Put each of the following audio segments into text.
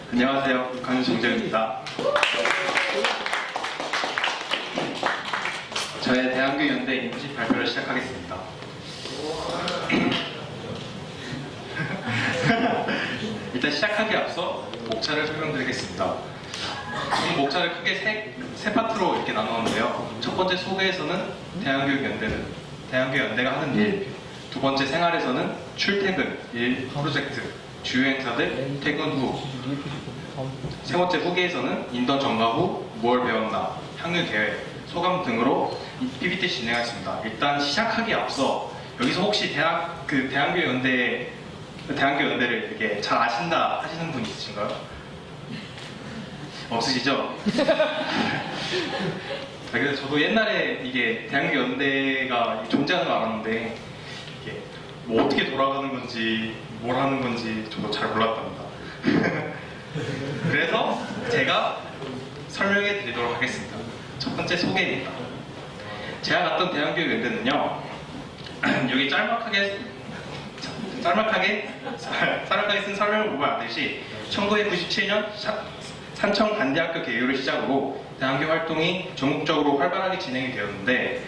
안녕하세요. 강정재입니다. 저의 대한교 연대 인턴십 발표를 시작하겠습니다. 일단 시작하기에 앞서 목차를 설명드리겠습니다. 목차를 크게 세 파트로 이렇게 나누었는데요. 첫 번째 소개에서는 대한교 연대가 하는 일, 두 번째 생활에서는 출퇴근, 일, 프로젝트, 주요 행사들, 퇴근 후, 세 번째 후기에서는 인턴 전과 후 뭘 배웠나, 향후 계획, 소감 등으로 PPT 진행하겠습니다. 일단 시작하기에 앞서 여기서 혹시 대한교 연대를 이렇게 잘 아신다 하시는 분 있으신가요? 없으시죠? 그래서 저도 옛날에 이게 대한교 연대가 존재하는 걸 알았는데 이게 뭐 어떻게 돌아가는 건지 뭘 하는 건지 저도 잘 몰랐답니다. 그래서 제가 설명해 드리도록 하겠습니다. 첫 번째 소개입니다. 제가 갔던 대한교 연대는요, 여기 짤막하게 쓴 설명을 보면 알듯이 1997년 산청간대학교 개교를 시작으로 대한교 활동이 전국적으로 활발하게 진행이 되었는데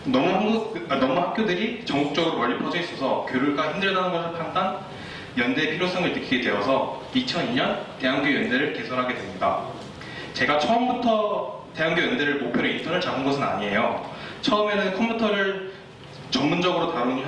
너무 학교들이 전국적으로 멀리 퍼져 있어서 교류가 힘들다는 것을 판단, 연대의 필요성을 느끼게 되어서 2002년 대한교 연대를 개설하게 됩니다. 제가 처음부터 대한교 연대를 목표로 인턴을 잡은 것은 아니에요. 처음에는 컴퓨터를 전문적으로 다루는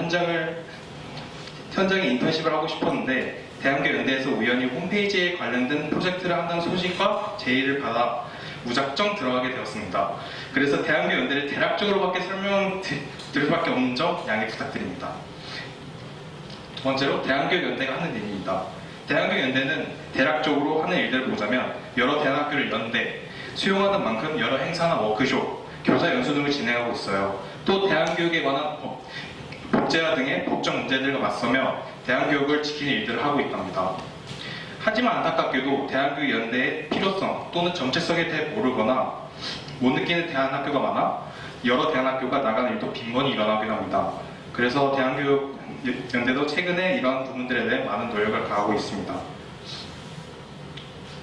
현장에 인턴십을 하고 싶었는데 대한교 연대에서 우연히 홈페이지에 관련된 프로젝트를 한다는 소식과 제의를 받아 무작정 들어가게 되었습니다. 그래서 대한교 연대를 대략적으로밖에 설명드릴 수밖에 없는 점 양해 부탁드립니다. 두 번째로 대한교 연대가 하는 일입니다. 대한교 연대는 대략적으로 하는 일들을 보자면 여러 대학교를 연대, 수용하는 만큼 여러 행사나 워크숍, 교사 연수 등을 진행하고 있어요. 또 대한교육에 관한 법제화 등의 법적 문제들과 맞서며 대한교육을 지키는 일들을 하고 있답니다. 하지만 안타깝게도 대한교육 연대의 필요성 또는 정체성에 대해 모르거나 못 느끼는 대한학교가 많아 여러 대한학교가 나가는 일도 빈번히 일어나긴 합니다. 그래서 대한교육 연대도 최근에 이러한 부분들에 대해 많은 노력을 가하고 있습니다.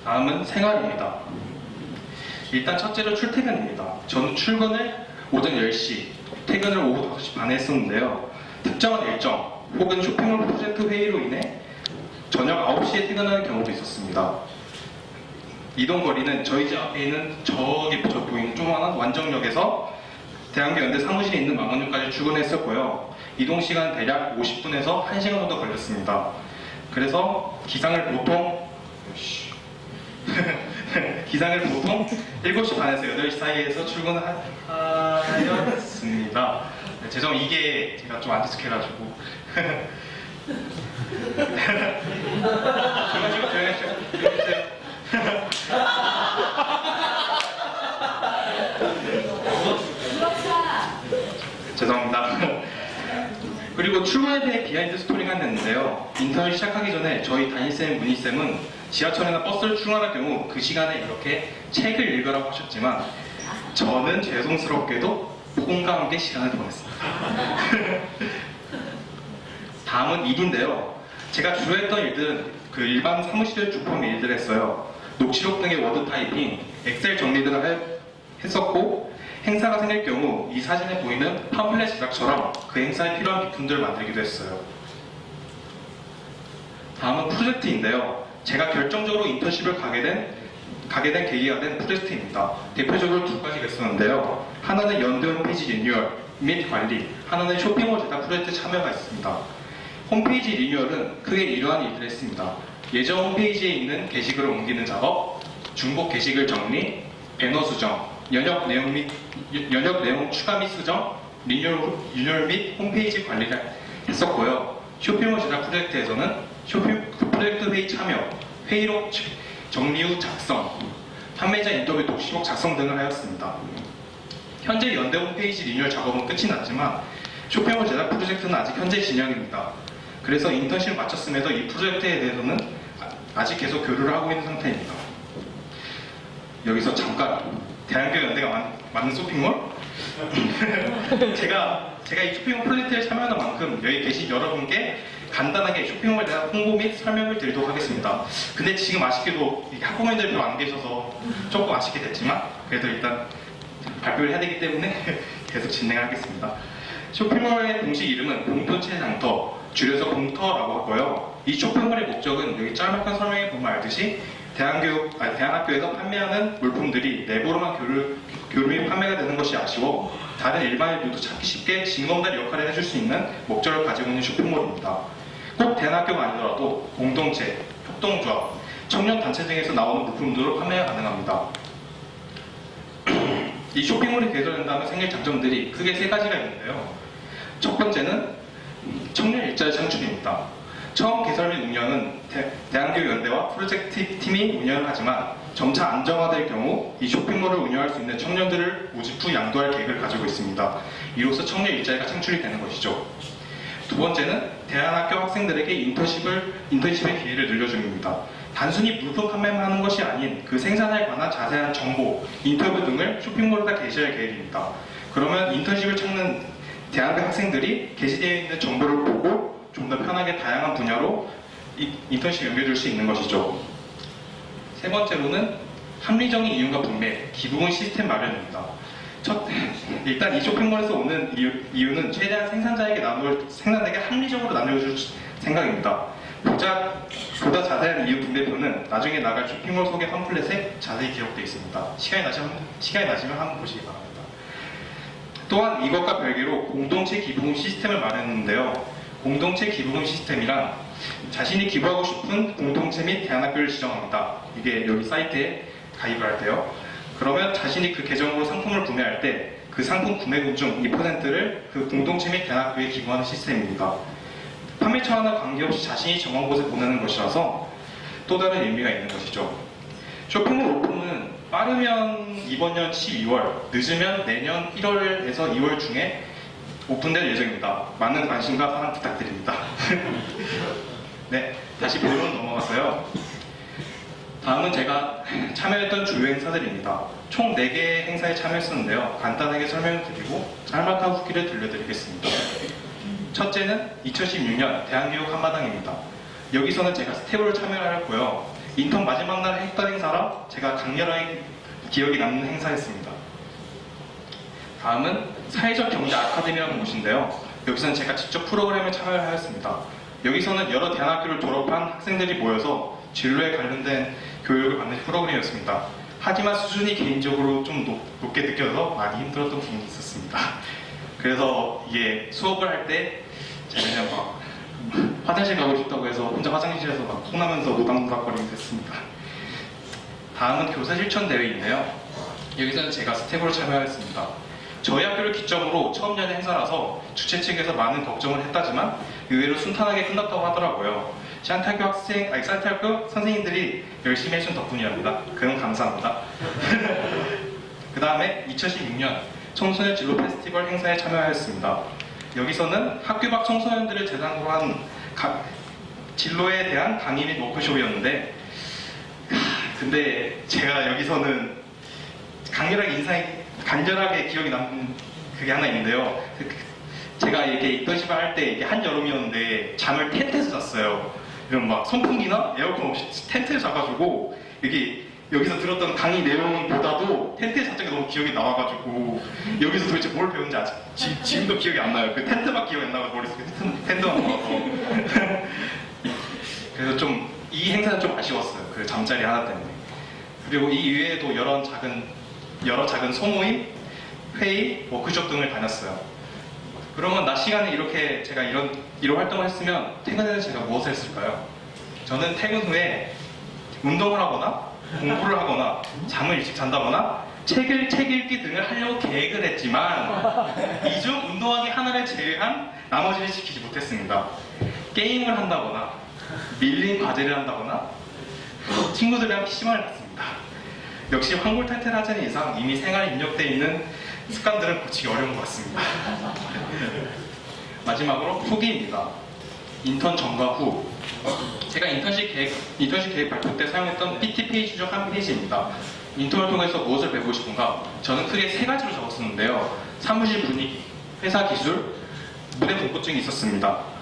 다음은 생활입니다. 일단 첫째로 출퇴근입니다. 저는 출근을 오전 10시, 퇴근을 오후 5시 반에 했었는데요. 특정한 일정 혹은 쇼핑몰 프로젝트 회의로 인해 저녁 9시에 퇴근하는 경우도 있었습니다. 이동거리는 저희 집 앞에 있는 저기 보이는 조그마한 완정역에서 대한교 연대 사무실에 있는 망원역까지 출근했었고요. 이동시간 대략 50분에서 1시간 정도 걸렸습니다. 그래서 기상을 보통 7시 반에서 8시 사이에서 출근하였습니다. 죄송, 이게 제가 좀 안 익숙해가지고. 조용히 해주세요. 죄송합니다. 그리고 출근에 대해 비하인드 스토리가 있는데요. 인턴을 시작하기 전에 저희 담임쌤, 문희쌤은 지하철이나 버스를 출근할 경우 그 시간에 이렇게 책을 읽으라고 하셨지만 저는 죄송스럽게도 폰과 함께 시간을 보냈습니다. 다음은 일인데요. 제가 주로 했던 일들은 그 일반 사무실 주품 일들을 했어요. 녹취록 등의 워드 타이핑, 엑셀 정리 등을 했었고 행사가 생길 경우 이 사진에 보이는 팜플렛 제작처럼 그 행사에 필요한 비품들을 만들기도 했어요. 다음은 프로젝트인데요. 제가 결정적으로 인턴십을 가게 된 계기가 된 프로젝트입니다. 대표적으로 두 가지가 있었는데요. 하나는 연대 홈페이지 리뉴얼 및 관리, 하나는 쇼핑몰 제작 프로젝트 참여가 있습니다. 홈페이지 리뉴얼은 크게 이러한 일들을 했습니다. 예전 홈페이지에 있는 게시글을 옮기는 작업, 중복 게시글 정리, 배너 수정, 연역 내용 추가 및 수정, 리뉴얼 및 홈페이지 관리를 했었고요. 쇼핑몰 제작 프로젝트에서는 프로젝트 회의 참여, 회의록 정리 후 작성, 판매자 인터뷰 독시록 작성 등을 하였습니다. 현재 연대 홈페이지 리뉴얼 작업은 끝이 났지만 쇼핑몰 제작 프로젝트는 아직 현재 진행입니다. 그래서 인턴십을 마쳤음에도 이 프로젝트에 대해서는 아직 계속 교류를 하고 있는 상태입니다. 여기서 잠깐 대한교 연대가 맞는 쇼핑몰? 제가 이 쇼핑몰 프로젝트에 참여하는 만큼 여기 계신 여러분께 간단하게 쇼핑몰에 대한 홍보 및 설명을 드리도록 하겠습니다. 근데 지금 아쉽게도 이게 학부모님들이 별로 안 계셔서 조금 아쉽게 됐지만 그래도 일단 발표를 해야 되기 때문에 계속 진행하겠습니다. 쇼핑몰의 공식 이름은 공동체 장터, 줄여서 공터라고 하고요. 이 쇼핑몰의 목적은 여기 짤막한 설명에 보면 알듯이 대안학교에서 판매하는 물품들이 내부로만 교류 및 판매가 되는 것이 아쉬워 다른 일반인들도 찾기 쉽게 징검다리 역할을 해줄 수 있는 목적을 가지고 있는 쇼핑몰입니다. 꼭 대안학교가 아니더라도 공동체, 협동조합, 청년단체 등에서 나오는 물품들로 판매가 가능합니다. 이 쇼핑몰이 개설된다면 생길 장점들이 크게 세 가지가 있는데요. 첫 번째는 청년 일자리 창출입니다. 처음 개설 및 운영은 대한교육 연대와 프로젝트 팀이 운영을 하지만 점차 안정화될 경우 이 쇼핑몰을 운영할 수 있는 청년들을 모집 후 양도할 계획을 가지고 있습니다. 이로써 청년 일자리가 창출이 되는 것이죠. 두 번째는 대안학교 학생들에게 인턴십의 기회를 늘려줍니다. 단순히 물품 판매만 하는 것이 아닌 그 생산에 관한 자세한 정보, 인터뷰 등을 쇼핑몰에다 게시할 계획입니다. 그러면 인턴십을 찾는 대학교 학생들이 게시되어 있는 정보를 보고 좀 더 편하게 다양한 분야로 인턴십 연결될 수 있는 것이죠. 세 번째로는 합리적인 이윤과 분배, 기부금 시스템 마련입니다. 일단 이 쇼핑몰에서 오는 이유는 최대한 생산자에게 합리적으로 나눠줄 생각입니다. 보다 자세한 이유 분배표는 나중에 나갈 쇼핑몰 소개 팜플렛에 자세히 기록되어 있습니다. 시간이 나시면 한번 보시기 바랍니다. 또한 이것과 별개로 공동체 기부금 시스템을 마련했는데요. 공동체 기부금 시스템이란 자신이 기부하고 싶은 공동체 및 대안학교를 지정합니다. 이게 여기 사이트에 가입을 할 때요. 그러면 자신이 그 계정으로 상품을 구매할 때 그 상품 구매금 중 2%를 그 공동체 및 대안학교에 기부하는 시스템입니다. 판매처와는 관계없이 자신이 정한 곳에 보내는 것이라서 또 다른 의미가 있는 것이죠. 쇼핑몰 오픈은 빠르면 이번 년 12월, 늦으면 내년 1월에서 2월 중에 오픈될 예정입니다. 많은 관심과 사랑 부탁드립니다. 네, 다시 본론 넘어가서요. 다음은 제가 참여했던 주요 행사들입니다. 총 4개의 행사에 참여했었는데요. 간단하게 설명을 드리고 짤막한 후기를 들려드리겠습니다. 첫째는 2016년 대한교육 한마당입니다. 여기서는 제가 스텝으로 참여를 했고요. 인턴 마지막 날 했던 행사라 제가 강렬하게 기억이 남는 행사였습니다. 다음은 사회적 경제 아카데미라는 곳인데요. 여기서는 제가 직접 프로그램에 참여를 하였습니다. 여기서는 여러 대안학교를 졸업한 학생들이 모여서 진로에 관련된 교육을 받는 프로그램이었습니다. 하지만 수준이 개인적으로 좀 높게 느껴서 많이 힘들었던 부분이 있었습니다. 그래서 이게 수업을 할 때 제가 그냥 막 화장실 가고 싶다고 해서 혼자 화장실에서 막 콩나면서 노닥노닥거리게 됐습니다. 다음은 교사 실천 대회인데요. 여기서는 제가 스텝으로 참여했습니다. 저희 학교를 기점으로 처음 여는 행사라서 주최 측에서 많은 걱정을 했다지만 의외로 순탄하게 끝났다고 하더라고요. 산티아고 선생님들이 열심히 해준 덕분이랍니다. 그럼 감사합니다. 그 다음에 2016년 청소년 진로 페스티벌 행사에 참여하였습니다. 여기서는 학교 밖 청소년들을 대상으로 한 진로에 대한 강의 및 워크숍이었는데 근데 제가 여기서는 간절하게 기억이 남는 그게 하나 있는데요. 제가 이렇게 인턴십을 할 때 이게 한여름이었는데 잠을 텐트에서 잤어요. 이런 막 선풍기나 에어컨 없이 텐트에 자가지고 여기서 들었던 강의 내용보다도 텐트에 잤던 게 너무 기억이 나와가지고 여기서 도대체 뭘 배웠는지 아직 지금도 기억이 안 나요. 그 텐트만 기억이 안 나고 머릿속에 텐트만 나와서 그래서 좀 이 행사는 좀 아쉬웠어요. 그 잠자리 하나 때문에. 그리고 이 이외에도 여러 작은 소모임, 회의, 워크숍 등을 다녔어요. 그러면 낮 시간에 이렇게 제가 이런 활동을 했으면 퇴근에는 제가 무엇을 했을까요? 저는 퇴근 후에 운동을 하거나 공부를 하거나 잠을 일찍 잔다거나 책 읽기 등을 하려고 계획을 했지만 이 중 운동하기 하나를 제외한 나머지를 지키지 못했습니다. 게임을 한다거나 밀린 과제를 한다거나 친구들이랑 PC방을 갔습니다. 역시 환골탈태하자는 이상 이미 생활에 입력되어 있는 습관들은 고치기 어려운 것 같습니다. 마지막으로 후기입니다. 인턴 전과 후. 제가 인턴십 계획 발표 때 사용했던 PT 페이지 중 한 페이지입니다. 인턴을 통해서 무엇을 배우고 싶은가? 저는 크게 3가지로 적었었는데요. 사무실 분위기, 회사 기술, 무대 공포증이 있었습니다.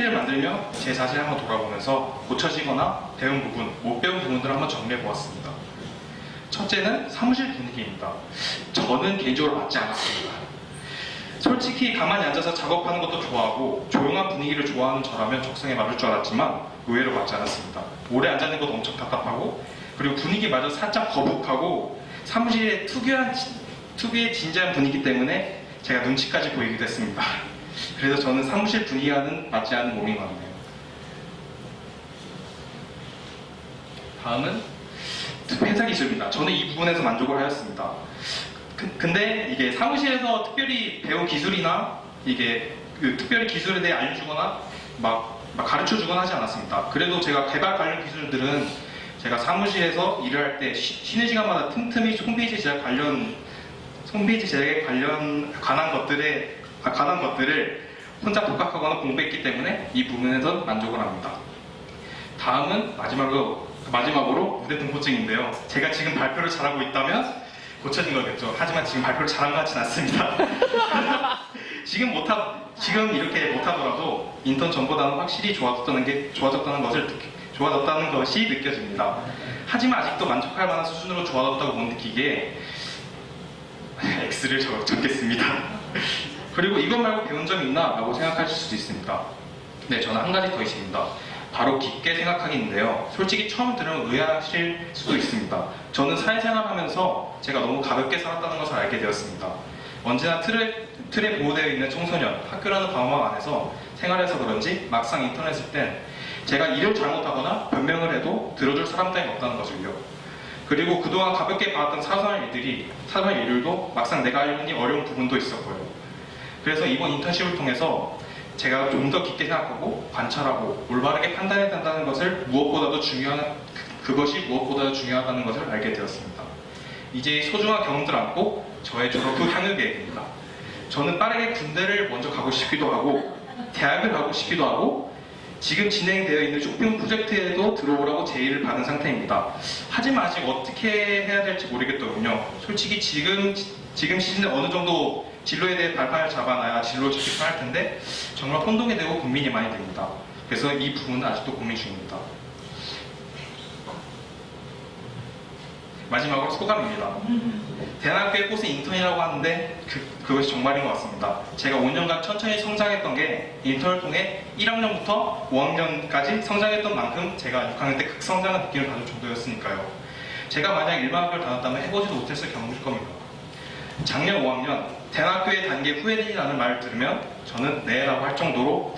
PPT를 만들며 제 자신을 한번 돌아보면서 고쳐지거나 배운 부분, 못 배운 부분들을 한번 정리해 보았습니다. 첫째는 사무실 분위기입니다. 저는 개인적으로 맞지 않았습니다. 솔직히 가만히 앉아서 작업하는 것도 좋아하고 조용한 분위기를 좋아하는 저라면 적성에 맞을 줄 알았지만 의외로 맞지 않았습니다. 오래 앉아있는 것도 엄청 답답하고 그리고 분위기마저 살짝 거북하고 사무실의 특유의 진지한 분위기 때문에 제가 눈치까지 보이기도 했습니다. 그래서 저는 사무실 분위기와는 맞지 않는 몸인 것 같네요. 다음은 회사 기술입니다. 저는 이 부분에서 만족을 하였습니다. 근데 이게 사무실에서 특별히 배운 기술이나 이게 특별히 기술에 대해 알려주거나 막 가르쳐주거나 하지 않았습니다. 그래도 제가 개발 관련 기술들은 제가 사무실에서 일을 할 때 쉬는 시간마다 틈틈이 홈페이지 제작에 관한 것들을 혼자 독학하거나 공부했기 때문에 이 부분에선 만족을 합니다. 다음은 마지막으로 무대 등포증인데요. 제가 지금 발표를 잘하고 있다면 고쳐진 거겠죠. 하지만 지금 발표를 잘한 것 같지는 않습니다. 지금 이렇게 못하더라도 인턴 전보다는 확실히 좋아졌다는 것이 느껴집니다. 하지만 아직도 만족할 만한 수준으로 좋아졌다고 못 느끼기에 X를 적겠습니다. 그리고 이것 말고 배운 점이 있나? 라고 생각하실 수도 있습니다. 네, 저는 한 가지 더 있습니다. 바로 깊게 생각하기인데요. 솔직히 처음 들으면 의아하실 수도 있습니다. 저는 사회생활 하면서 제가 너무 가볍게 살았다는 것을 알게 되었습니다. 언제나 틀에 보호되어 있는 청소년, 학교라는 방황 안에서 생활해서 그런지 막상 인터넷을 땐 제가 일을 잘못하거나 변명을 해도 들어줄 사람 따윈 없다는 것을요. 그리고 그동안 가볍게 봐왔던 사소한 일들도 막상 내가 알기 어려운 부분도 있었고요. 그래서 이번 인턴십을 통해서 제가 좀 더 깊게 생각하고 관찰하고 올바르게 판단해야 된다는 것을 그것이 무엇보다도 중요하다는 것을 알게 되었습니다. 이제 소중한 경험들 안고 저의 졸업 후 향후 계획입니다. 저는 빠르게 군대를 먼저 가고 싶기도 하고 대학을 가고 싶기도 하고 지금 진행되어 있는 쇼핑 프로젝트에도 들어오라고 제의를 받은 상태입니다. 하지만 아직 어떻게 해야 될지 모르겠더군요. 솔직히 지금 시즌에 어느 정도 진로에 대해 발판을 잡아놔야 진로를 잡기 편할 텐데 정말 혼동이 되고 고민이 많이 됩니다. 그래서 이 부분은 아직도 고민 중입니다. 마지막으로 소감입니다. 대학교의 꽃은 인턴이라고 하는데 그것이 정말인 것 같습니다. 제가 5년간 천천히 성장했던 게 인턴을 통해 1학년부터 5학년까지 성장했던 만큼 제가 6학년 때 극성장한 느낌을 받을 정도였으니까요. 제가 만약 일반 학교를 다녔다면 해보지도 못했을 경험일 겁니다. 작년 5학년 대학교에 단계 후회된이라는 말을 들으면 저는 네라고 할 정도로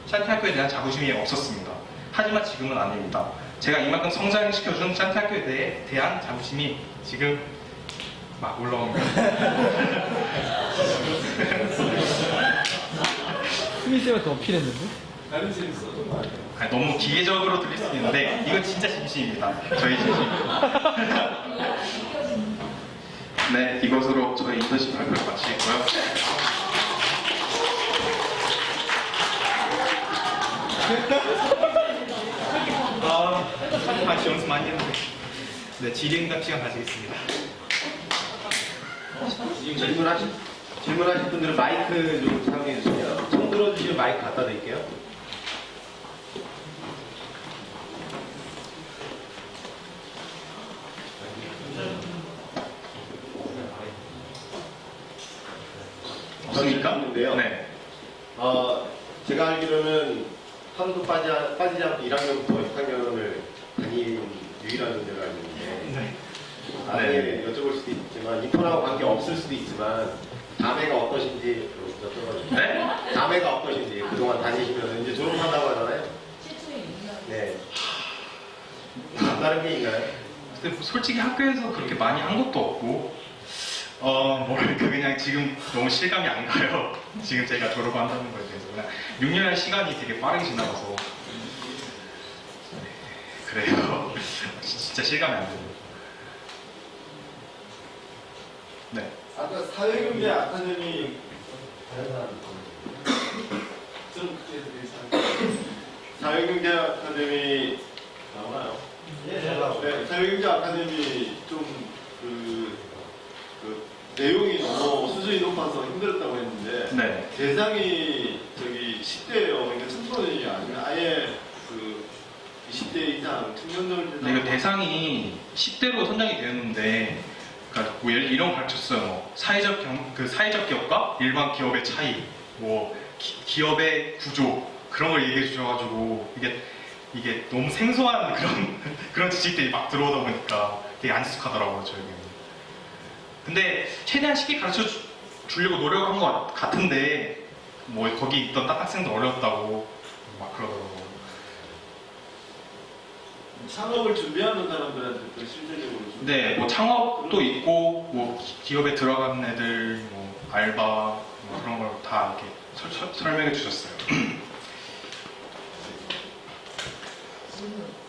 샨티학교에 대한 자부심이 없었습니다. 하지만 지금은 아닙니다. 제가 이만큼 성장시켜준 샨티학교에 대한 자부심이 지금 막 올라옵니다. 스미스가 더 어필했는데? 나는 재밌어. 너무 기계적으로 들릴 수 있는데 이거 진짜 진심입니다. 저희 진심입니다. 네, 이것으로 저희 인턴십 발표를 마치겠고요. 같이 연습 많이 했는데 네, 질의응답 시간 가지겠습니다. 질문하실 분들은 마이크 좀 사용해 주세요. 손 들어주시면 마이크 갖다 드릴게요. 없습니까? 있는데요. 네. 제가 알기로는 하루도 빠지지 않고 1학년부터 6학년을 다닌 유일한 존재가 알고 있는데 네. 나중에 여쭤볼 수도 있지만 인턴하고 관계 없을 수도 있지만 자매가 어떠신지 여쭤봐주세요. 네? 자매가 어떠신지 그동안 다니시면서 이제 졸업한다고 하잖아요. 네. 다른 게 있나요? 근데 솔직히 학교에서 그렇게 많이 한 것도 없고 뭐랄까 그냥 지금 너무 실감이 안 가요. 지금 제가 졸업한다는 거에 대해서 그냥 6년의 시간이 되게 빠르게 지나가서 그래요. 진짜 실감이 안 돼요. 네. 아까 사회경제 아카데미 사회경제 아카데미 나오나요? 네, 사회경제 아카데미 좀 그 내용이 너무 수준이 높아서 힘들었다고 했는데 네. 대상이 저기 10대예요. 그러니까 젊은이냐 아니면 아예 그 20대 이상 청년들 근데 이거 대상이 10대로 선정이 되었는데, 그러니까 뭐 이런 거 가르쳤어요. 뭐 사회적 기업과 일반 기업의 차이, 뭐 기업의 구조 그런 걸 얘기해 주셔가지고 이게 너무 생소한 그런 지식들이 막 들어오다 보니까 되게 안 익숙하더라고요 저에게는. 근데 최대한 쉽게 가르쳐 주려고 노력한 것 같은데 뭐 거기 있던 딱 학생도 어려웠다고 막 그러더라고요. 창업을 준비하는 사람들한테 또 실질적으로 좀 네, 뭐 창업도 있고 뭐 기업에 들어간 애들 뭐 알바 뭐 그런 걸 다 이렇게 설명해 주셨어요.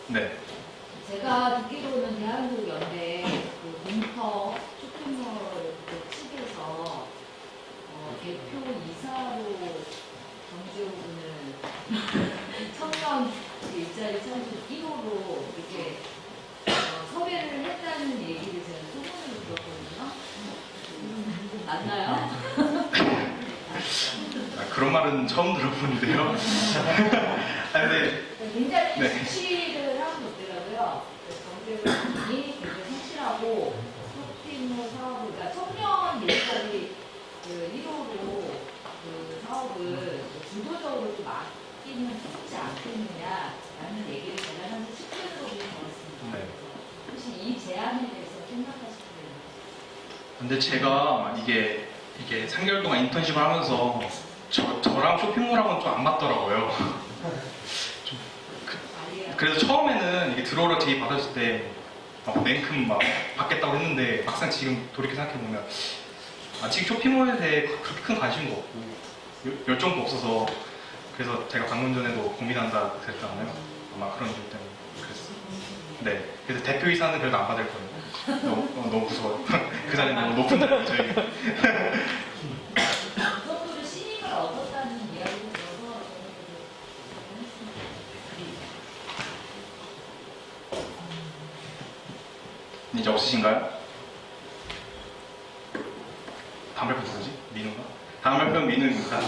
네. 제가 듣기로는 대한민국 연대 그 문터 쇼핑몰 그 측에서 대표 이사로 정지호 군을 청년 그 일자리 창출 1호로 이렇게 섭외를 했다는 얘기를 제가 소문으로 들었거든요. 맞나요? 그런 말은 처음 들어보는데요. 근데 굉장히 네. 수치를 하고 있더라고요. 정재훈이 굉장히 성실하고 쇼핑몰 사업을, 그러니까 청년 일자리 그 1호로 그 사업을 주도적으로 좀 맡기면 좋지 않겠느냐라는 얘기를 제가 한 10분 정도 들었습니다. 네. 혹시 이 제안에 대해서 생각하시나요? 근데 제가 이게 3개월 동안 인턴십을 하면서 저랑 쇼핑몰하고는 좀 안 맞더라고요. 그래서 처음에는 이게 들어오라 제의 받았을 때 냉큼 막 받겠다고 했는데 막상 지금 돌이켜 생각해보면 아직 쇼핑몰에 대해 그렇게 큰 관심도 없고 열정도 없어서 그래서 제가 방금 전에도 고민한다 그랬잖아요. 아마 그런 이유 때문에 그랬어요. 네. 그래서 대표이사는 그래도 안 받을 거예요. 너무 무서워요. 그 자리는 너무 높은데 저희. 그 정도로 신임을 얻었다는 이야기를 들어서 저는 이제 없으신가요? 다음 발표 누구지? 민우가? 다음 발표는 민우입니다.